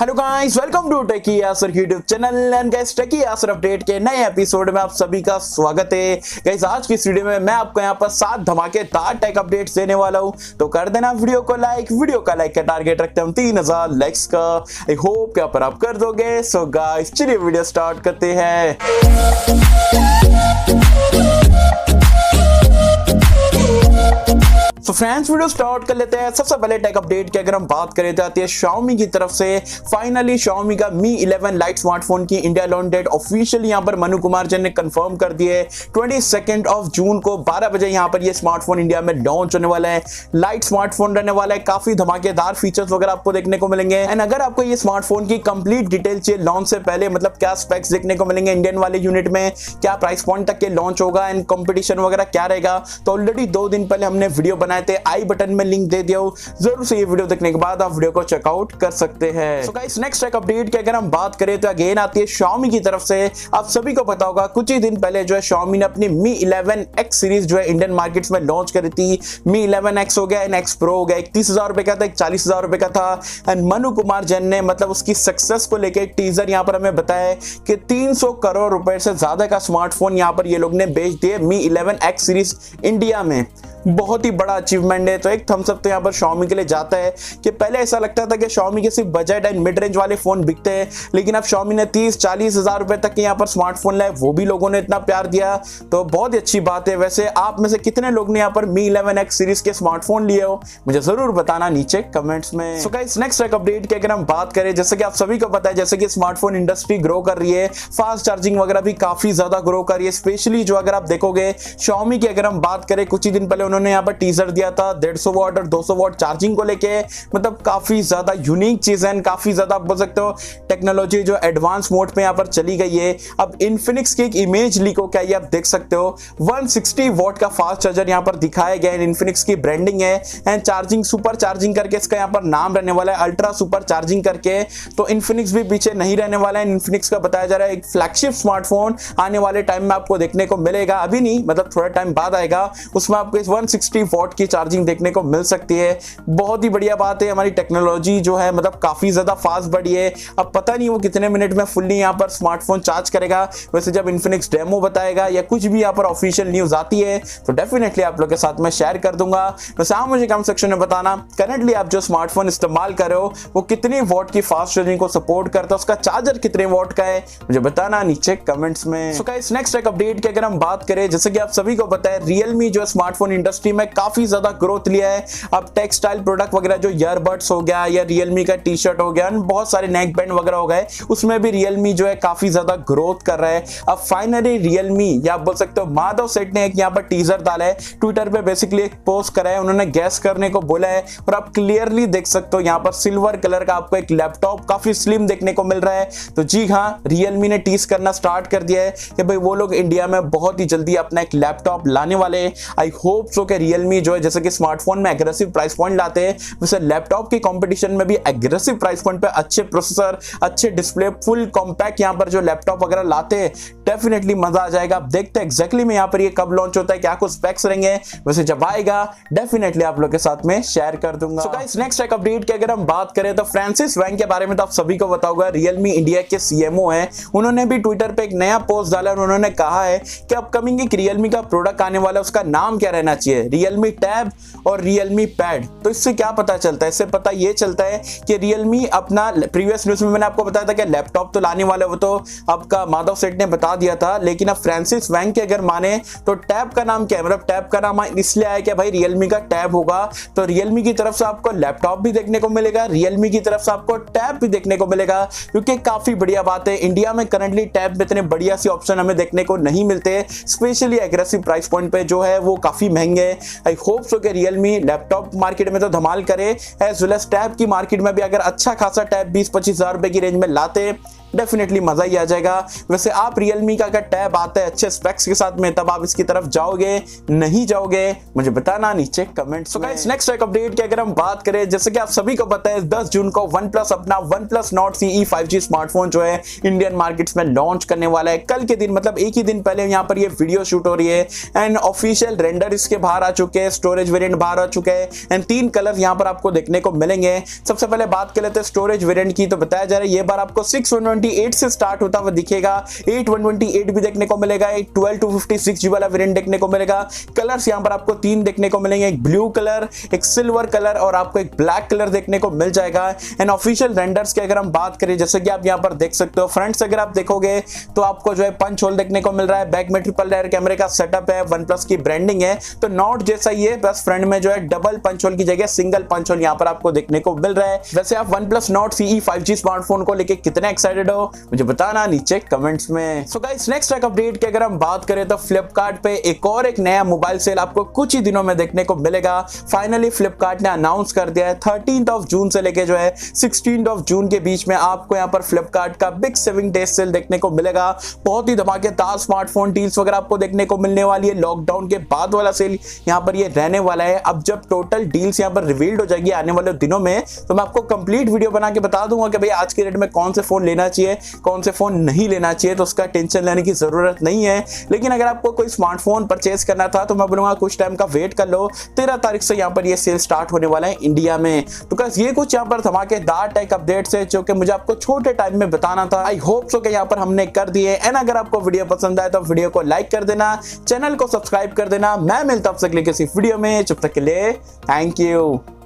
Hello guys, welcome to Techie Yasir YouTube channel and guys Techie Yasir update के नए episode में आप सभी का स्वागत है। गाइस आज की इस वीडियो में मैं आपको यहाँ पर 7 धमाकेदार टेक अपडेट्स देने वाला हूँ, तो कर देना वीडियो को लाइक। वीडियो का लाइक का टारगेट रखते हैं हम 3000 लाइक्स का। आई होप यहाँ पर आप कर दोगे। सो गाइस चलिए वीडियो स्टार्ट करते हैं। तो फ्रेंड्स वीडियो स्टार्ट कर लेते हैं। सबसे पहले टेक अपडेट की अगर हम बात करें तो आती है Xiaomi की तरफ से। फाइनली Xiaomi का Mi 11 लाइट स्मार्टफोन की इंडिया लॉन्च डेट ऑफिशियली यहां पर मनु कुमार जी ने कंफर्म कर दी है। 22 जून को 12 बजे यहां पर ये स्मार्टफोन इंडिया में लॉन्च होने वाला है। लाइट स्मार्टफोन रहने वाला है, काफी धमाकेदार फीचर्स वगैरह आपको देखने को मिलेंगे। एंड अगर आपको ये स्मार्टफोन की कंप्लीट डिटेल चाहिए लॉन्च से पहले, मतलब क्या स्पेक्स देखने को मिलेंगे इंडियन वाले यूनिट में, क्या प्राइस पॉइंट तक के लॉन्च होगा एंड कंपटीशन वगैरह क्या रहेगा, तो ऑलरेडी 2 दिन पहले हमने वीडियो बनाए थे, आई बटन में लिंक दे दिया हूं। जरूर से ये वीडियो देखने के बाद आप वीडियो को चेकआउट कर सकते हैं। So guys next take update की अगर हम बात करें तो अगेन आती है Xiaomi की तरफ से। आप सभी को पता होगा कुछ ही दिन पहले जो है Xiaomi ने अपनी Mi 11X सीरीज जो है इंडियन मार्केट्स में लॉन्च करी थी। Mi 11X हो गया एंड X Pro हो गया। एक 30,000 रुपए का था, एक 40,000 रुपए का था। एंड मनु कुमार जैन ने मतलब उसकी सक्सेस को लेकर टीजर यहाँ पर हमें बताया कि 300 करोड़ रुपए से ज्यादा का स्मार्टफोन यहाँ पर ये लोग ने बेच दिए Mi 11X सीरीज इंडिया में। बहुत ही बड़ा अचीवमेंट है। तो एक थम्स अप तो यहाँ पर Xiaomi के लिए जाता है कि पहले ऐसा लगता था कि Xiaomi के सिर्फ बजट एंड मिड रेंज वाले फोन बिकते हैं, लेकिन अब Xiaomi ने 30-40 हजार रुपए तक के यहाँ पर स्मार्टफोन लाए, वो भी लोगों ने इतना प्यार दिया, तो बहुत ही अच्छी बात है। वैसे आप में से कितने लोग ने यहाँ पर Mi 11X सीरीज के स्मार्टफोन लिए हो, मुझे जरूर बताना नीचे कमेंट्स में। सो गाइस नेक्स्ट एक अपडेट की अगर हम बात करें, जैसे कि आप सभी को पता है जैसे कि स्मार्टफोन इंडस्ट्री ग्रो कर रही है, फास्ट चार्जिंग वगैरह भी काफी ज्यादा ग्रो कर रही है। स्पेशली जो अगर आप देखोगे Xiaomi की अगर हम बात करें, कुछ ही दिन पहले उन्होंने यहाँ पर टीजर दिया था 150 वॉट और 200 वॉट चार्जिंग को लेके। मतलब काफी ज्यादा यूनिक चीज है, काफी ज्यादा आप बोल सकते हो टेक्नोलॉजी जो एडवांस मोड पे यहाँ पर चली गई है। अब इन्फिनिक्स की एक इमेज लीक हो क्या, ये आप देख सकते हो 160 वॉट का फास्ट चार्जर यहाँ पर दिखाया गया है। इन्फिनिक्स की ब्रांडिंग है एंड चार्जिंग सुपर चार्जिंग करके इसका यहाँ पर नाम रहने वाला है, अल्ट्रा सुपर चार्जिंग करके। तो इन्फिनिक्स भी पीछे नहीं रहने वाला है। इन्फिनिक्स का बताया जा रहा है एक फ्लैगशिप स्मार्टफोन आने वाले टाइम में आपको देखने को मिलेगा, अभी नहीं मतलब थोड़ा टाइम बाद आएगा, उसमें आपको इस 160 वॉट की चार्जिंग देखने को मिल सकती है। बहुत ही बढ़िया बात है। हमारी टेक्नोलॉजी जो है मतलब काफी ज्यादा फास्ट बढ़ी है। अब पता नहीं वो कितने मिनट में फुल्ली यहाँ पर स्मार्टफोन चार्ज करेगा। वैसे जब इन्फिनिक्स डेमो बताएगा या कुछ भी यहाँ पर ऑफिशियल न्यूज आती है तो डेफिनेटली आप लोग के साथ में शेयर कर दूंगा। वैसे आप मुझे कमेंट सेक्शन में बताना करंटली आप जो स्मार्टफोन इस्तेमाल कर रहे हो वो कितनी वॉट की फास्ट चार्जिंग को सपोर्ट करता है, उसका चार्जर कितने वॉट का है, मुझे बताना नीचे कमेंट्स में। सो गाइस नेक्स्ट एक अपडेट की अगर हम बात करें, जैसे कि आप सभी को पता है Realme जो स्मार्टफोन इंडस्ट्री में काफी ज्यादा ग्रोथ लिया है। अब टेक्सटाइल प्रोडक्ट वगैरह जो ईयरबड्स हो गया या Realme का टी शर्ट हो गया, बहुत सारे नेक बैंड वगैरह हो गए, उसमें भी Realme जो है काफी ज्यादा ग्रोथ कर रहा है। अब फाइनली Realme या आप बोल सकते हो माधव सेठ ने एक यहाँ पर टीजर डाला है, ट्विटर पे बेसिकली एक पोस्ट करा है, उन्होंने गैस करने को बोला है और आप क्लियरली देख सकते हो यहाँ पर सिल्वर कलर का आपको एक लैपटॉप काफी स्लिम देखने को मिल रहा है। तो जी हाँ, Realme ने टीज करना स्टार्ट कर दिया है कि भाई वो लोग इंडिया में बहुत ही जल्दी अपना एक लैपटॉप लाने वाले हैं। आई होप सो कि Realme जो है जैसे कि स्मार्टफोन में एग्रेसिव प्राइस पॉइंट लाते हैं, वैसे लैपटॉप की कंपटीशन में भी एग्रेसिव प्राइस पॉइंट पे अच्छे प्रोसेसर, अच्छे डिस्प्ले, फुल कॉम्पैक्ट यहाँ पर जो लैपटॉप वगैरह लाते हैं, डेफिनेटली मजा आ जाएगा। आप देखते हैं एग्जैक्टली में यहाँ पर ये कब लॉन्च होता है, क्या कुछ स्पेक्स रहेंगे, वैसे जब आएगा डेफिनेटली आप लोग के साथ में शेयर कर दूंगा। सो गाइस नेक्स्ट एक अपडेट की अगर हम बात करें तो फ्रांसिस वैंग के बारे में तो आप सभी को पता होगा, Realme इंडिया के CMO है। उन्होंने भी ट्विटर पे एक नया पोस्ट डाला और उन्होंने कहा है कि अपकमिंग एक Realme का प्रोडक्ट आने वाला है, उसका नाम क्या रहना चाहिए, Realme Tab और Realme Pad। तो इससे क्या पता चलता है, इससे पता ये चलता है कि Realme अपना प्रीवियस न्यूज में मैंने आपको बताया था कि लैपटॉप तो लाने वाला, वो तो आपका माधव सेठ ने बता दिया था, लेकिन अब फ्रांसिस वैंग के अगर माने तो टैब का नाम क्या है, मतलब टैब का नाम इसलिए आया कि भाई Realme का टैब होगा, तो Realme की तरफ से आपको लैपटॉप भी देखने को मिलेगा, Realme की तरफ से आपको टैब भी देखने को मिलेगा, क्योंकि काफी बढ़िया बात है। इंडिया में करंटली टैब में इतने बढ़िया सी ऑप्शन हमें देखने को नहीं मिलते, स्पेशली एग्रेसिव प्राइस पॉइंट पे जो है वो काफी महंगे है। आई होप सो कि Realme लैपटॉप मार्केट में तो धमाल करे, एज वेल एज टैब की मार्केट में भी अगर अच्छा खासा टैब 20-25 हजार रुपए की रेंज में लाते डेफिनेटली मजा ही आ जाएगा। वैसे आप Realme का अगर टैब आता है अच्छे स्पेक्स के साथ में, तब आप इसकी तरफ जाओगे नहीं जाओगे, मुझे बताना नीचे कमेंट्स में। गाइस नेक्स्ट एक अपडेट की अगर हम बात करें, जैसे कि आप सभी को पता है 10 जून को OnePlus अपना OnePlus Nord CE 5G smartphone जो है इंडियन मार्केट्स में लॉन्च करने वाला है। कल के दिन मतलब एक ही दिन पहले यहाँ पर ये वीडियो शूट हो रही है एंड ऑफिशियल रेंडर इसके बाहर आ चुके हैं, स्टोरेज वेरिएंट बाहर आ चुके हैं एंड 3 कलर यहाँ पर आपको देखने को मिलेंगे। सबसे पहले बात कर लेते हैं स्टोरेज वेरिएंट की, तो बताया जा रहा है ये बार आपको 6128 से स्टार्ट होता हुआ दिखेगा, 8128 भी देखने को मिलेगा, एक 12256 वाला वेरिएंट देखने को मिलेगा। कलर्स यहाँ पर आपको 3 देखने को मिलेंगे, एक ब्लू कलर, एक सिल्वर कलर और आपको एक ब्लैक कलर देखने को मिल जाएगा। एंड ऑफिशियल रेंडर्स की अगर हम बात करें, जैसे कि आप यहाँ पर देख सकते हो, फ्रंट से अगर आप देखोगे तो आपको जो है पंच होल देखने को मिल रहा है, बैक में ट्रिपल लेयर कैमरे का सेटअप है, OnePlus की ब्रांडिंग है, तो नॉट जैसा ही है, बस फ्रंट में जो है डबल पंच होल की जगह सिंगल पंच होल यहाँ पर आपको देखने को मिल रहा है। वैसे आप OnePlus Nord CE 5G smartphone को लेके कितने एक्साइटेड हो, मुझे बताना नीचे कमेंट्स में। सो गाइस नेक्स्ट एक अपडेट की अगर हम बात करें तो फ्लिपकार्ट पे एक नया मोबाइल सेल आपको कुछ ही दिनों में देखने को मिलेगा। फाइनली फ्लिपकार्ट ने अनाउंस कर दिया है 13 जून से लेके जो है 16 जून के बीच में आपको यहाँ पर फ्लिपकार्ट का बिग सेविंग डे सेल देखने को मिलेगा। बहुत ही धमाकेदार स्मार्टफोन डील्स वगैरह आपको देखने को मिलने वाली है। लॉकडाउन के बाद वाला सेल यहाँ पर ये रहने वाला है। अब जब टोटल डील्स यहाँ पर रिवील्ड हो जाएगी आने वाले दिनों में, तो मैं आपको कंप्लीट वीडियो बना के बता दूंगा कि भाई आज के रेट में कौन से फोन लेना चाहिए, कौन से फोन नहीं लेना चाहिए, तो उसका टेंशन लेने की जरूरत नहीं है। लेकिन अगर आपको कोई स्मार्टफोन परचेज करना था तो मैं बोलूंगा कुछ टाइम का वेट कर लो, 13 तारीख से यहाँ पर ये सेल स्टार्ट होने वाला है इंडिया में। तो गाइस ये कुछ यहाँ पर धमाकेदार टेक अपडेट्स है जो कि मुझे आपको छोटे टाइम में बताना था। आई होप सो कि यहाँ पर हमने कर दिए। एंड अगर आपको वीडियो पसंद आए तो वीडियो को लाइक कर देना, चैनल को सब्सक्राइब कर देना। मैं मिलता हूं आपसे अगले किसी वीडियो में, जब तक के लिए थैंक यू।